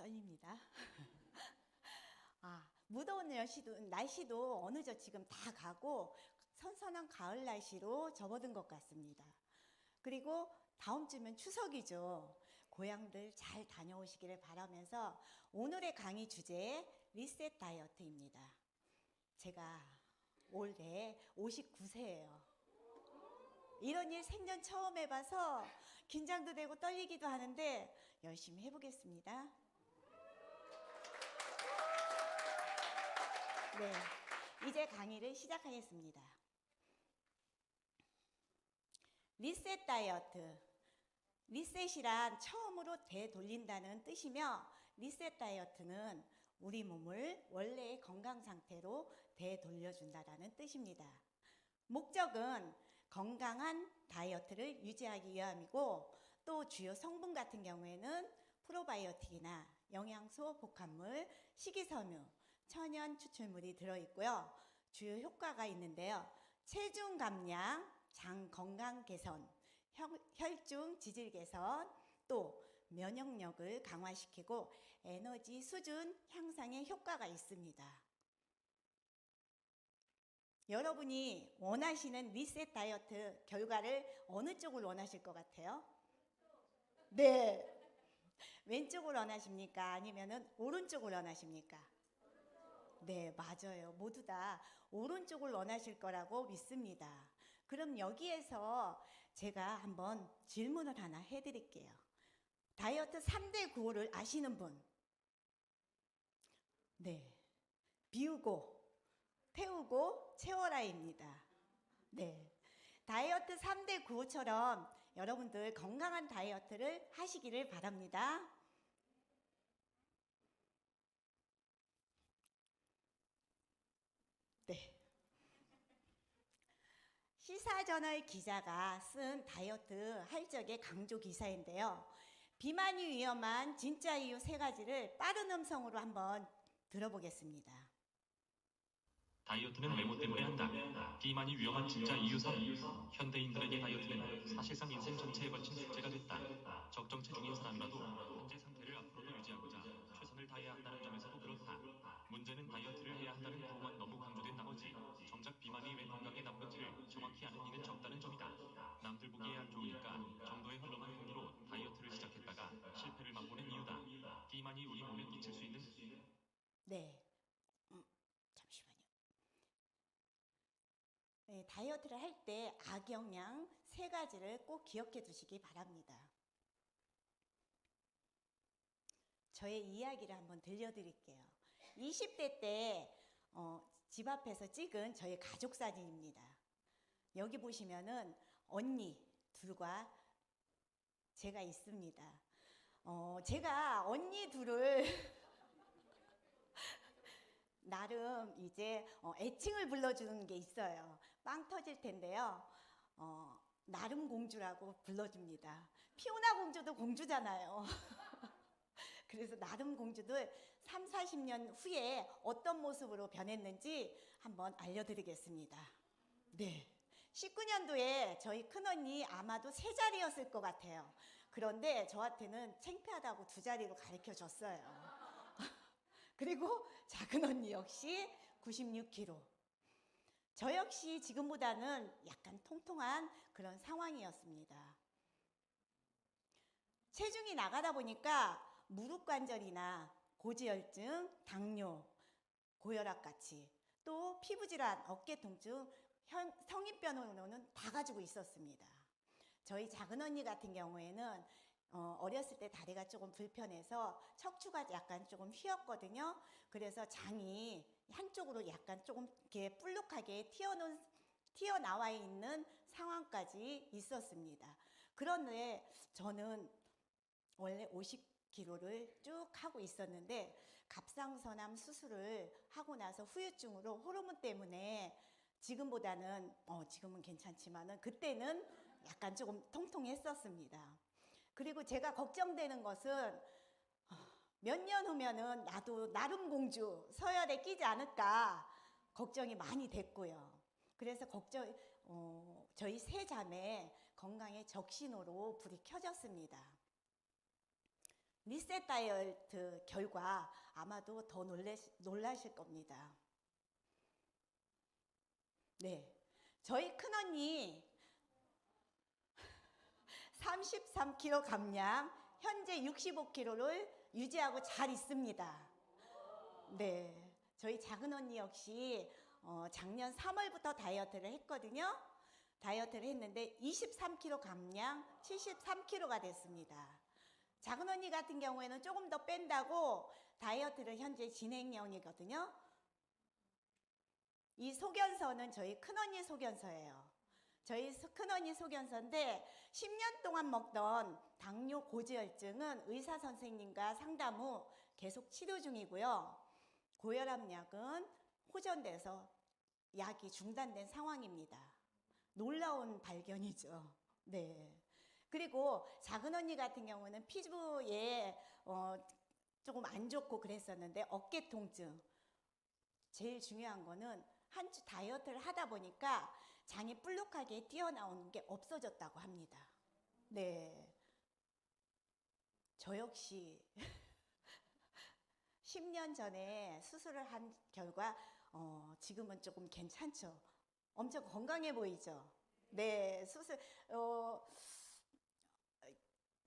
떨립니다. 무더운 날씨도 어느덧 지금 다 가고 선선한 가을 날씨로 접어든 것 같습니다. 그리고 다음 주면 추석이죠. 고향들 잘 다녀오시기를 바라면서 오늘의 강의 주제 리셋 다이어트입니다. 제가 올해 59세예요. 이런 일 생전 처음 해봐서 긴장도 되고 떨리기도 하는데 열심히 해보겠습니다. 네, 이제 강의를 시작하겠습니다. 리셋 다이어트. 리셋이란 처음으로 되돌린다는 뜻이며 리셋 다이어트는 우리 몸을 원래의 건강 상태로 되돌려준다는 뜻입니다. 목적은 건강한 다이어트를 유지하기 위함이고 또 주요 성분 같은 경우에는 프로바이오틱이나 영양소, 복합물, 식이섬유, 천연 추출물이 들어있고요. 주요 효과가 있는데요. 체중 감량, 장 건강 개선, 혈중 지질 개선, 또 면역력을 강화시키고 에너지 수준 향상에 효과가 있습니다. 여러분이 원하시는 리셋 다이어트 결과를 어느 쪽을 원하실 것 같아요? 네. 왼쪽을 원하십니까? 아니면 오른쪽을 원하십니까? 네, 맞아요. 모두 다 오른쪽을 원하실 거라고 믿습니다. 그럼 여기에서 제가 한번 질문을 하나 해드릴게요. 다이어트 3대 구호를 아시는 분? 네. 비우고, 태우고, 채워라입니다. 네. 다이어트 3대 구호처럼 여러분들 건강한 다이어트를 하시기를 바랍니다. 네. 시사저널 기자가 쓴 다이어트 할 적의 강조 기사인데요. 비만이 위험한 진짜 이유 3가지를 빠른 음성으로 한번 들어보겠습니다. 다이어트는 외모 때문에 한다. 비만이 위험한 진짜 이유 3. 현대인들에게 다이어트는 사실상 인생 전체에 걸친 숙제가 됐다. 적정 체중인 사람이라도 현재 상태를 앞으로도 유지하고자 최선을 다해야 한다는 점에서도 그렇다. 문제는 다이어트를 해야 한다는 구호만 너무 강조된 나머지 정작 비만이 왜 건강에 나쁜지를 정확히 아는 이는 적다는 점이다. 남들 보기에 안 좋으니까 정도의 흘러만 공으로 다이어트를 시작했다가 실패를 맛보는 이유다. 비만이 우리 몸에 끼칠 수 있는 네. 잠시만요. 네, 다이어트를 할 때 악영양 3가지를 꼭 기억해 두시기 바랍니다. 저의 이야기를 한번 들려드릴게요. 20대 때 집 앞에서 찍은 저의 가족 사진입니다. 여기 보시면은 언니 둘과 제가 있습니다. 제가 언니 둘을 나름 이제 애칭을 불러주는 게 있어요. 빵 터질 텐데요. 나름 공주라고 불러줍니다. 피오나 공주도 공주잖아요. 그래서 나름 공주들 3, 40년 후에 어떤 모습으로 변했는지 한번 알려드리겠습니다. 네. 19년도에 저희 큰언니 아마도 3자리였을 것 같아요. 그런데 저한테는 창피하다고 2자리로 가르쳐 줬어요. 그리고 작은 언니 역시 96kg. 저 역시 지금보다는 약간 통통한 그런 상황이었습니다. 체중이 나가다 보니까 무릎 관절이나 고지혈증, 당뇨, 고혈압 같이 또 피부질환, 어깨 통증, 성인병으로는 다 가지고 있었습니다. 저희 작은 언니 같은 경우에는 어렸을 때 다리가 조금 불편해서 척추가 약간 조금 휘었거든요. 그래서 장이 한쪽으로 약간 조금 이렇게 볼록하게 튀어나와 있는 상황까지 있었습니다. 그런데 저는 원래 50kg를 쭉 하고 있었는데 갑상선암 수술을 하고 나서 후유증으로 호르몬 때문에 지금보다는 지금은 괜찮지만은 그때는 약간 조금 통통했었습니다. 그리고 제가 걱정되는 것은 몇 년 후면은 나도 나름 공주 서열에 끼지 않을까 걱정이 많이 됐고요. 그래서 저희 3자매 건강의 적신호로 불이 켜졌습니다. 리셋 다이어트 결과 아마도 더 놀라실 겁니다. 네, 저희 큰언니 33kg 감량, 현재 65kg를 유지하고 잘 있습니다. 네, 저희 작은 언니 역시 작년 3월부터 다이어트를 했거든요. 다이어트를 했는데 23kg 감량, 73kg가 됐습니다. 작은 언니 같은 경우에는 조금 더 뺀다고 다이어트를 현재 진행 중이거든요. 이 소견서는 저희 큰언니 소견서예요. 저희 큰언니 소견서인데 10년 동안 먹던 당뇨 고지혈증은 의사 선생님과 상담 후 계속 치료 중이고요. 고혈압 약은 호전돼서 약이 중단된 상황입니다. 놀라운 발견이죠. 네. 그리고 작은 언니 같은 경우는 피부에 조금 안 좋고 그랬었는데 어깨 통증. 제일 중요한 거는 한 주 다이어트를 하다 보니까 장이 볼록하게 튀어나오는 게 없어졌다고 합니다. 네. 저 역시 10년 전에 수술을 한 결과 지금은 조금 괜찮죠. 엄청 건강해 보이죠. 네,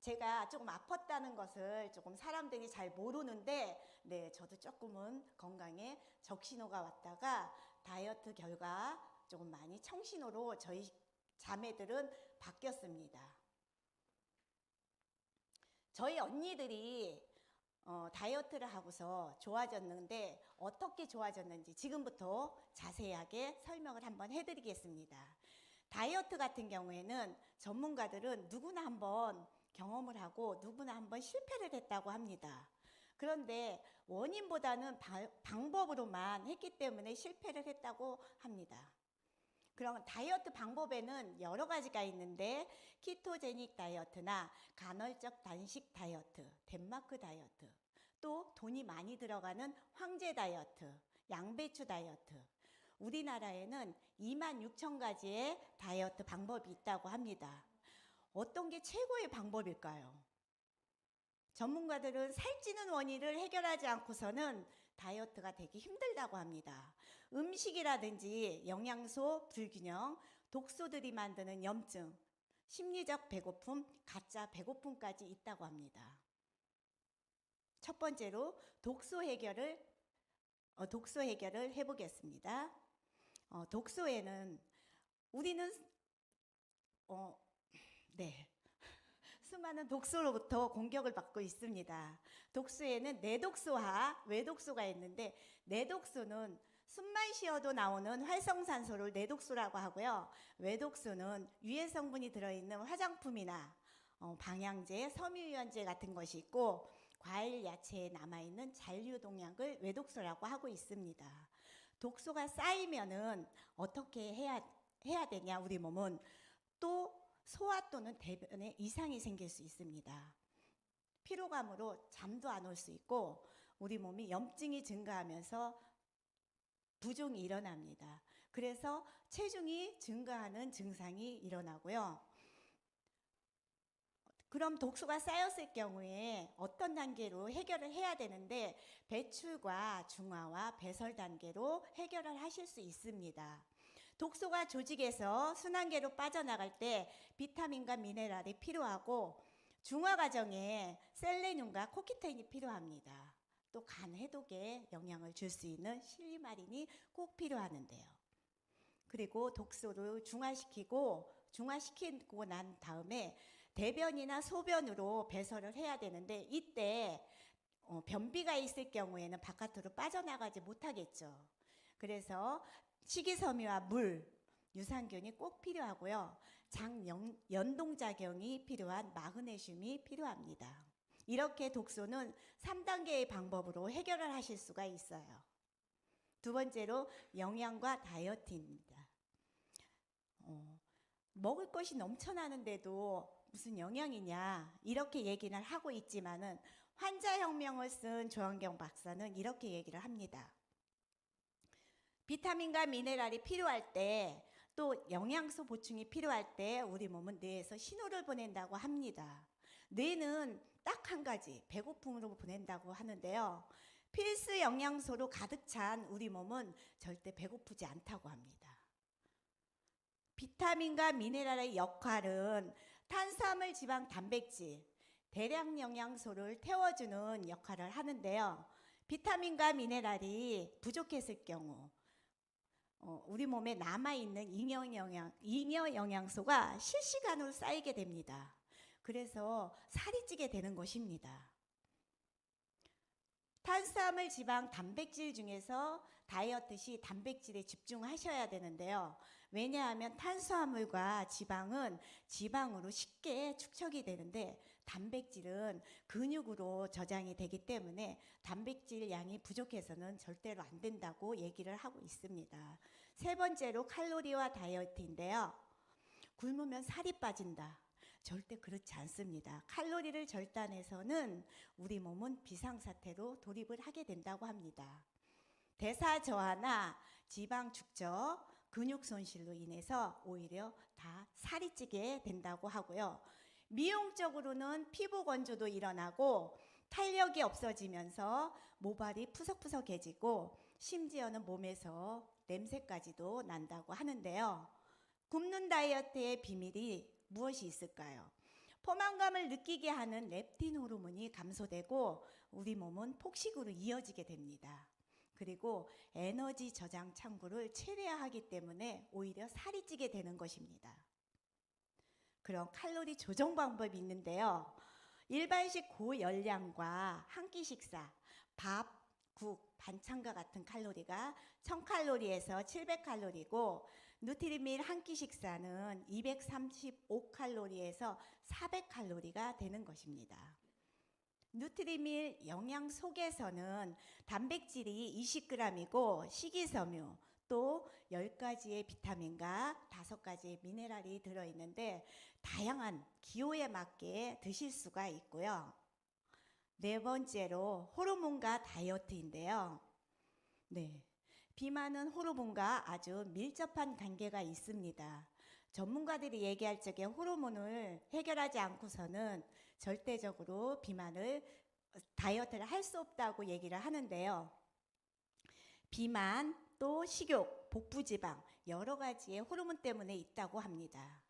제가 조금 아팠다는 것을 조금 사람들이 잘 모르는데, 네, 저도 조금은 건강에 적신호가 왔다가 다이어트 결과 조금 많이 청신호로 저희 자매들은 바뀌었습니다. 저희 언니들이 다이어트를 하고서 좋아졌는데 어떻게 좋아졌는지 지금부터 자세하게 설명을 한번 해드리겠습니다. 다이어트 같은 경우에는 전문가들은 누구나 한번 경험을 하고 누구나 한번 실패를 했다고 합니다. 그런데 원인보다는 방법으로만 했기 때문에 실패를 했다고 합니다. 그럼 다이어트 방법에는 여러 가지가 있는데 키토제닉 다이어트나 간헐적 단식 다이어트, 덴마크 다이어트, 또 돈이 많이 들어가는 황제 다이어트, 양배추 다이어트, 우리나라에는 26,000가지의 다이어트 방법이 있다고 합니다. 어떤 게 최고의 방법일까요? 전문가들은 살찌는 원인을 해결하지 않고서는 다이어트가 되기 힘들다고 합니다. 음식이라든지 영양소 불균형, 독소들이 만드는 염증, 심리적 배고픔, 가짜 배고픔까지 있다고 합니다. 첫 번째로 독소 해결을 해보겠습니다. 독소에는 우리는 수많은 독소로부터 공격을 받고 있습니다. 독소에는 내독소와 외독소가 있는데 내독소는 숨만 쉬어도 나오는 활성산소를 내독소라고 하고요. 외독소는 유해 성분이 들어있는 화장품이나 방향제, 섬유유연제 같은 것이 있고 과일, 야채에 남아있는 잔류동약을 외독소라고 하고 있습니다. 독소가 쌓이면은 어떻게 해야 되냐 우리 몸은 또 소화 또는 대변에 이상이 생길 수 있습니다. 피로감으로 잠도 안 올 수 있고 우리 몸이 염증이 증가하면서 부종이 일어납니다. 그래서 체중이 증가하는 증상이 일어나고요. 그럼 독소가 쌓였을 경우에 어떤 단계로 해결을 해야 되는데 배출과 중화와 배설 단계로 해결을 하실 수 있습니다. 독소가 조직에서 순환계로 빠져나갈 때 비타민과 미네랄이 필요하고 중화 과정에 셀레늄과 코키테인이 필요합니다. 또 간 해독에 영향을 줄 수 있는 실리마린이 꼭 필요하는데요. 그리고 독소를 중화시키고 난 다음에 대변이나 소변으로 배설을 해야 되는데 이때 변비가 있을 경우에는 바깥으로 빠져나가지 못하겠죠. 그래서 식이섬유와 물, 유산균이 꼭 필요하고요. 장 연동작용이 필요한 마그네슘이 필요합니다. 이렇게 독소는 3단계의 방법으로 해결을 하실 수가 있어요. 두 번째로 영양과 다이어트입니다. 먹을 것이 넘쳐나는데도 무슨 영양이냐 이렇게 얘기를 하고 있지만은 환자혁명을 쓴 조한경 박사는 이렇게 얘기를 합니다. 비타민과 미네랄이 필요할 때 또 영양소 보충이 필요할 때 우리 몸은 뇌에서 신호를 보낸다고 합니다. 뇌는 딱 한 가지, 배고픔으로 보낸다고 하는데요. 필수 영양소로 가득 찬 우리 몸은 절대 배고프지 않다고 합니다. 비타민과 미네랄의 역할은 탄수화물, 지방, 단백질, 대량 영양소를 태워주는 역할을 하는데요. 비타민과 미네랄이 부족했을 경우 우리 몸에 남아있는 잉여 영양소가 실시간으로 쌓이게 됩니다. 그래서 살이 찌게 되는 것입니다. 탄수화물, 지방, 단백질 중에서 다이어트 시 단백질에 집중하셔야 되는데요. 왜냐하면 탄수화물과 지방은 지방으로 쉽게 축적이 되는데 단백질은 근육으로 저장이 되기 때문에 단백질 양이 부족해서는 절대로 안 된다고 얘기를 하고 있습니다. 세 번째로 칼로리와 다이어트인데요. 굶으면 살이 빠진다. 절대 그렇지 않습니다. 칼로리를 절단해서는 우리 몸은 비상사태로 돌입을 하게 된다고 합니다. 대사 저하나 지방 축적, 근육 손실로 인해서 오히려 다 살이 찌게 된다고 하고요. 미용적으로는 피부 건조도 일어나고 탄력이 없어지면서 모발이 푸석푸석해지고 심지어는 몸에서 냄새까지도 난다고 하는데요. 굶는 다이어트의 비밀이 무엇이 있을까요? 포만감을 느끼게 하는 렙틴 호르몬이 감소되고 우리 몸은 폭식으로 이어지게 됩니다. 그리고 에너지 저장 창구를 최대화하기 때문에 오히려 살이 찌게 되는 것입니다. 그런 칼로리 조정 방법이 있는데요. 일반식 고열량과 한 끼 식사, 밥, 국, 반찬과 같은 칼로리가 1000칼로리에서 700칼로리고 누트리밀 한 끼 식사는 235칼로리에서 400칼로리가 되는 것입니다. 누트리밀 영양 속에서는 단백질이 20g이고 식이섬유 또 10가지의 비타민과 5가지의 미네랄이 들어있는데 다양한 기호에 맞게 드실 수가 있고요. 네 번째로 호르몬과 다이어트인데요. 비만은 호르몬과 아주 밀접한 관계가 있습니다. 전문가들이 얘기할 적에 호르몬을 해결하지 않고서는 절대적으로 다이어트를 할 수 없다고 얘기를 하는데요. 비만, 또 식욕, 복부지방 여러 가지의 호르몬 때문에 있다고 합니다.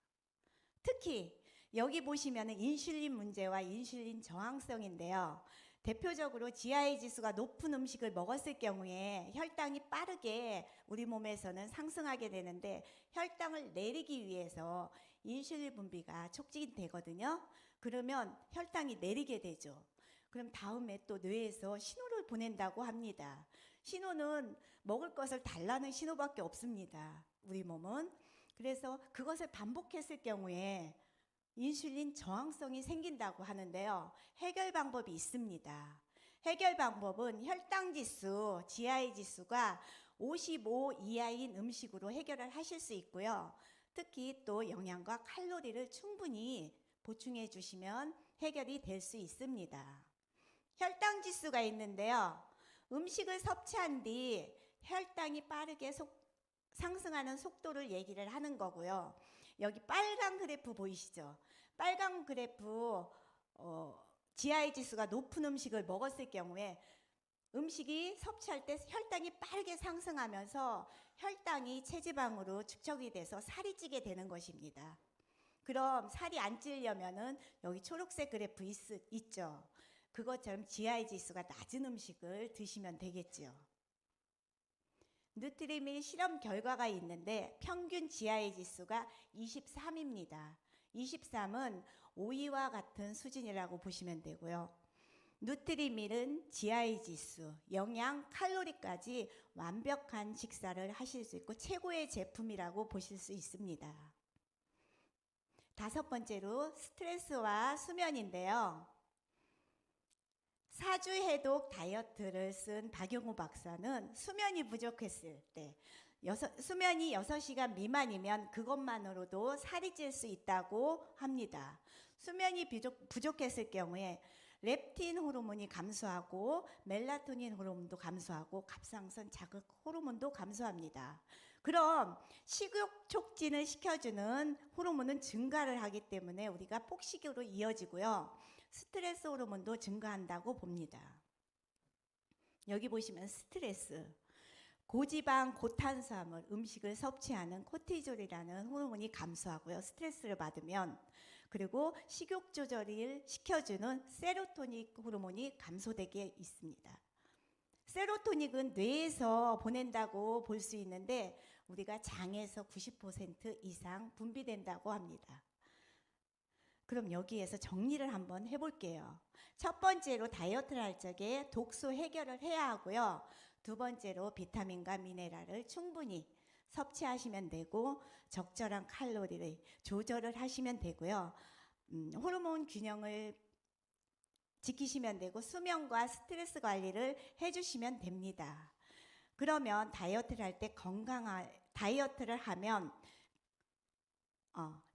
특히 여기 보시면 인슐린 문제와 인슐린 저항성인데요. 대표적으로 GI 지수가 높은 음식을 먹었을 경우에 혈당이 빠르게 우리 몸에서는 상승하게 되는데 혈당을 내리기 위해서 인슐린 분비가 촉진되거든요. 그러면 혈당이 내리게 되죠. 그럼 다음에 또 뇌에서 신호를 보낸다고 합니다. 신호는 먹을 것을 달라는 신호밖에 없습니다. 우리 몸은. 그래서 그것을 반복했을 경우에 인슐린 저항성이 생긴다고 하는데요. 해결 방법이 있습니다. 해결 방법은 혈당 지수, GI 지수가 55 이하인 음식으로 해결을 하실 수 있고요. 특히 또 영양과 칼로리를 충분히 보충해 주시면 해결이 될 수 있습니다. 혈당 지수가 있는데요. 음식을 섭취한 뒤 혈당이 빠르게 상승하는 속도를 얘기를 하는 거고요. 여기 빨간 그래프 보이시죠? 빨간 그래프 GI 지수가 높은 음식을 먹었을 경우에 음식이 섭취할 때 혈당이 빠르게 상승하면서 혈당이 체지방으로 축적이 돼서 살이 찌게 되는 것입니다. 그럼 살이 안 찌려면은 여기 초록색 그래프 있죠? 그것처럼 GI 지수가 낮은 음식을 드시면 되겠죠. 누트리밀 실험 결과가 있는데 평균 GI 지수가 23입니다. 23은 5위와 같은 수준이라고 보시면 되고요. 누트리밀은 GI 지수, 영양, 칼로리까지 완벽한 식사를 하실 수 있고 최고의 제품이라고 보실 수 있습니다. 다섯 번째로 스트레스와 수면인데요. 사주 해독 다이어트를 쓴 박용우 박사는 수면이 부족했을 때 수면이 6시간 미만이면 그것만으로도 살이 찔 수 있다고 합니다. 수면이 부족했을 경우에 렙틴 호르몬이 감소하고 멜라토닌 호르몬도 감소하고 갑상선 자극 호르몬도 감소합니다. 그럼 식욕 촉진을 시켜주는 호르몬은 증가를 하기 때문에 우리가 폭식으로 이어지고요. 스트레스 호르몬도 증가한다고 봅니다. 여기 보시면 스트레스, 고지방, 고탄수화물, 음식을 섭취하는 코티졸이라는 호르몬이 감소하고요. 스트레스를 받으면. 그리고 식욕 조절을 시켜주는 세로토닌 호르몬이 감소되게 있습니다. 세로토닌은 뇌에서 보낸다고 볼 수 있는데 우리가 장에서 90% 이상 분비된다고 합니다. 그럼 여기에서 정리를 한번 해볼게요. 첫 번째로 다이어트를 할 적에 독소 해결을 해야 하고요. 두 번째로 비타민과 미네랄을 충분히 섭취하시면 되고 적절한 칼로리를 조절을 하시면 되고요. 호르몬 균형을 지키시면 되고 수면과 스트레스 관리를 해주시면 됩니다. 그러면 다이어트를 할 때 다이어트를 하면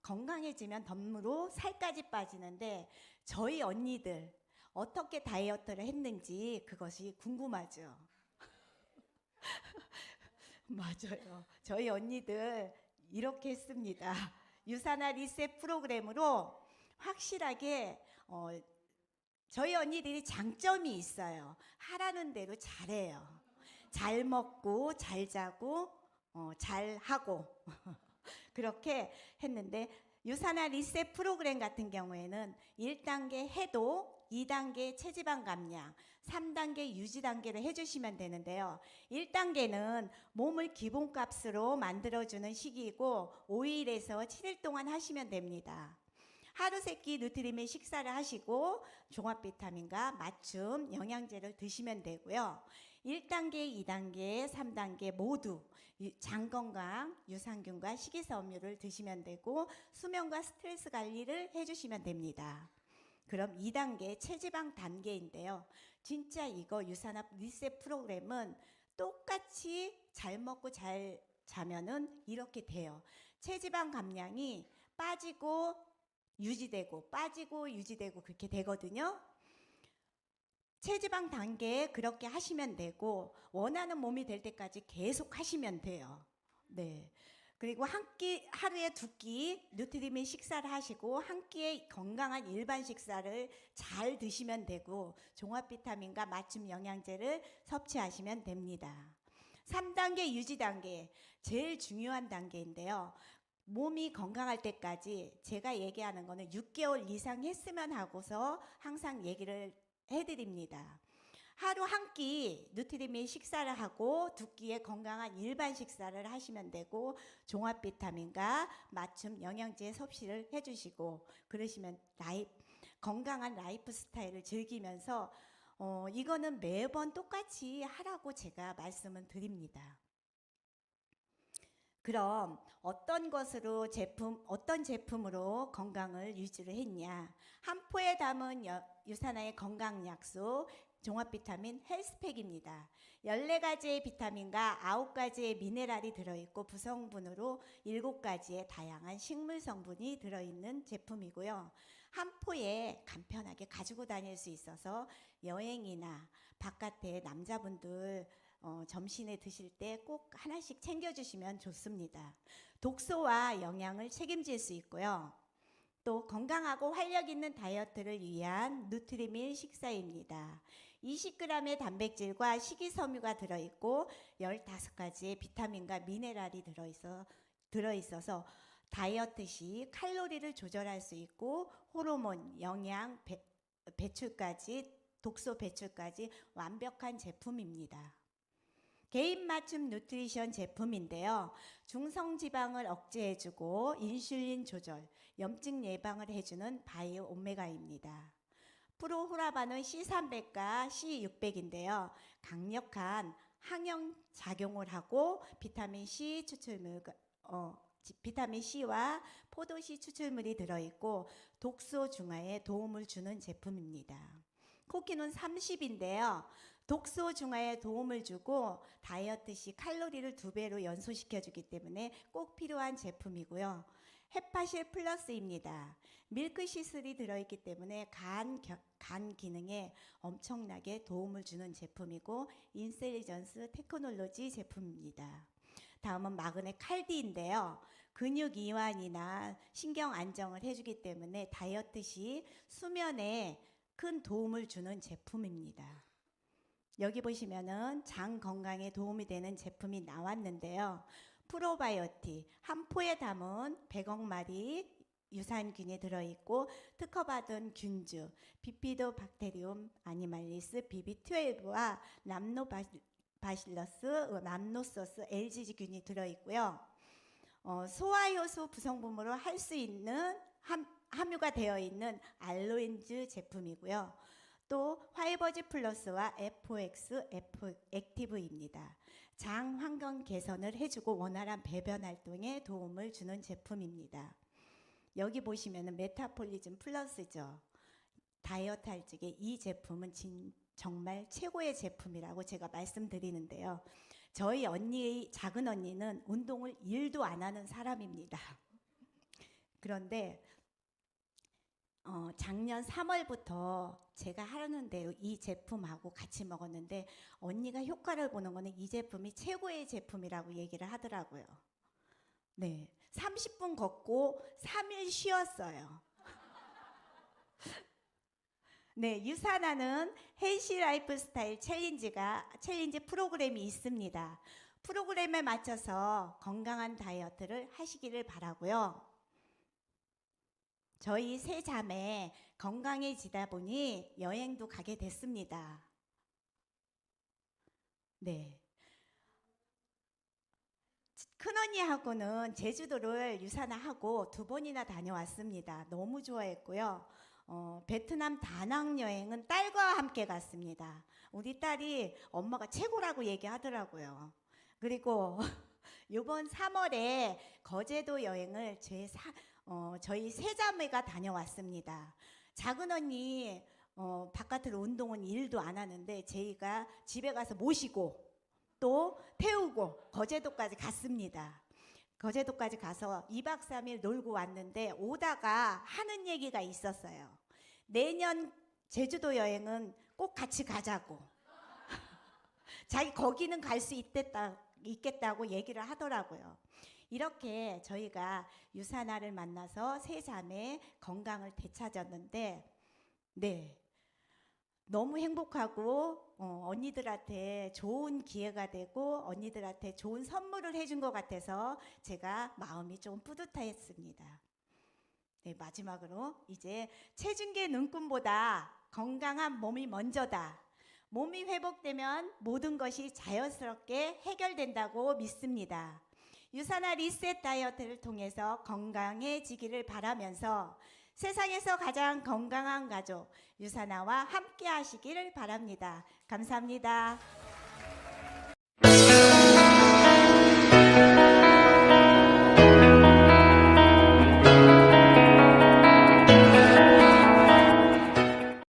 건강해지면 덤으로 살까지 빠지는데 저희 언니들 어떻게 다이어트를 했는지 그것이 궁금하죠. 맞아요. 저희 언니들 이렇게 했습니다. 유산화 리셋 프로그램으로 확실하게 저희 언니들이 장점이 있어요. 하라는 대로 잘해요. 잘 먹고 잘 자고 잘 하고 그렇게 했는데 유산화 리셋 프로그램 같은 경우에는 1단계 해도 2단계 체지방 감량, 3단계 유지 단계를 해주시면 되는데요. 1단계는 몸을 기본값으로 만들어주는 시기이고 5일에서 7일 동안 하시면 됩니다. 하루 세끼 누트리민 식사를 하시고 종합 비타민과 맞춤 영양제를 드시면 되고요. 1단계, 2단계, 3단계 모두 장 건강, 유산균과 식이섬유를 드시면 되고 수면과 스트레스 관리를 해주시면 됩니다. 그럼 2단계 체지방 단계인데요. 진짜 이거 유산화 리셋 프로그램은 똑같이 잘 먹고 잘 자면은 이렇게 돼요. 체지방 감량이 빠지고 유지되고 빠지고 유지되고 그렇게 되거든요. 체지방 단계에 그렇게 하시면 되고 원하는 몸이 될 때까지 계속 하시면 돼요. 네. 그리고 하루에 2끼 누트리민 식사를 하시고 한 끼의 건강한 일반 식사를 잘 드시면 되고 종합 비타민과 맞춤 영양제를 섭취하시면 됩니다. 3단계 유지 단계, 제일 중요한 단계인데요. 몸이 건강할 때까지 제가 얘기하는 거는 6개월 이상 했으면 하고서 항상 얘기를 해드립니다. 하루 한 끼 누트리민 식사를 하고 2끼의 건강한 일반 식사를 하시면 되고 종합 비타민과 맞춤 영양제 섭취를 해주시고 그러시면 건강한 라이프 스타일을 즐기면서 이거는 매번 똑같이 하라고 제가 말씀을 드립니다. 그럼 어떤 제품으로 건강을 유지를 했냐? 한 포에 담은 유산화의 건강 약속 종합 비타민 헬스팩입니다. 14가지의 비타민과 9가지의 미네랄이 들어있고 부성분으로 7가지의 다양한 식물 성분이 들어있는 제품이고요. 한 포에 간편하게 가지고 다닐 수 있어서 여행이나 바깥에 남자분들 점심에 드실 때 꼭 하나씩 챙겨주시면 좋습니다. 독소와 영양을 책임질 수 있고요. 또 건강하고 활력 있는 다이어트를 위한 누트리밀 식사입니다. 20g의 단백질과 식이섬유가 들어있고 15가지의 비타민과 미네랄이 들어있어서 다이어트 시 칼로리를 조절할 수 있고 호르몬, 영양, 독소 배출까지 완벽한 제품입니다. 개인 맞춤 누트리션 제품인데요. 중성지방을 억제해주고 인슐린 조절, 염증 예방을 해주는 바이오 오메가입니다. 프로후라반은 C300과 C600인데요. 강력한 항염 작용을 하고 비타민 C와 포도씨 추출물이 들어있고 독소 중화에 도움을 주는 제품입니다. 코키는 30인데요. 독소 중화에 도움을 주고 다이어트 시 칼로리를 2배로 연소시켜주기 때문에 꼭 필요한 제품이고요. 헤파실 플러스입니다. 밀크시슬이 들어있기 때문에 간 기능에 엄청나게 도움을 주는 제품이고 인셀리전스 테크놀로지 제품입니다. 다음은 마그네 칼디인데요. 근육 이완이나 신경 안정을 해주기 때문에 다이어트 시 수면에 큰 도움을 주는 제품입니다. 여기 보시면은 장 건강에 도움이 되는 제품이 나왔는데요. 프로바이오틱 한 포에 담은 100억 마리 유산균이 들어있고 특허받은 균주 비피도박테리움 아니말리스 BB12와 람노바실러스 람노소스 LG균이 들어있고요. 소화효소 구성품으로 할 수 있는 함유가 되어 있는 알로엔즈 제품이고요. 또 화이버즈 플러스와 FOX 액티브입니다. 장 환경 개선을 해주고 원활한 배변 활동에 도움을 주는 제품입니다. 여기 보시면은 메타폴리즘 플러스죠. 다이어트 할 적에 이 제품은 정말 최고의 제품이라고 제가 말씀드리는데요. 저희 작은 언니는 운동을 1도 안 하는 사람입니다. 그런데 작년 3월부터 제가 하는데요. 이 제품하고 같이 먹었는데 언니가 효과를 보는 거는 이 제품이 최고의 제품이라고 얘기를 하더라고요. 네, 30분 걷고 3일 쉬었어요. 네, 유산하는 헬시 라이프 스타일 챌린지 프로그램이 있습니다. 프로그램에 맞춰서 건강한 다이어트를 하시기를 바라고요. 저희 세 자매 건강해지다 보니 여행도 가게 됐습니다. 네. 큰언니하고는 제주도를 유산하고 2번이나 다녀왔습니다. 너무 좋아했고요. 베트남 다낭 여행은 딸과 함께 갔습니다. 우리 딸이 엄마가 최고라고 얘기하더라고요. 그리고 이번 3월에 거제도 여행을 저희 세 자매가 다녀왔습니다. 작은 언니 바깥으로 운동은 1도 안 하는데 저희가 집에 가서 모시고 또 태우고 거제도까지 갔습니다. 거제도까지 가서 2박 3일 놀고 왔는데 오다가 하는 얘기가 있었어요. 내년 제주도 여행은 꼭 같이 가자고. 자기 거기는 갈 수 있겠다고 얘기를 하더라고요. 이렇게 저희가 유산화를 만나서 세 자매 건강을 되찾았는데 네, 너무 행복하고 언니들한테 좋은 기회가 되고 언니들한테 좋은 선물을 해준 것 같아서 제가 마음이 좀 뿌듯했습니다. 네, 마지막으로 이제 체중계 눈금보다 건강한 몸이 먼저다. 몸이 회복되면 모든 것이 자연스럽게 해결된다고 믿습니다. 유산화 리셋 다이어트를 통해서 건강해지기를 바라면서 세상에서 가장 건강한 가족 유산화와 함께 하시기를 바랍니다. 감사합니다.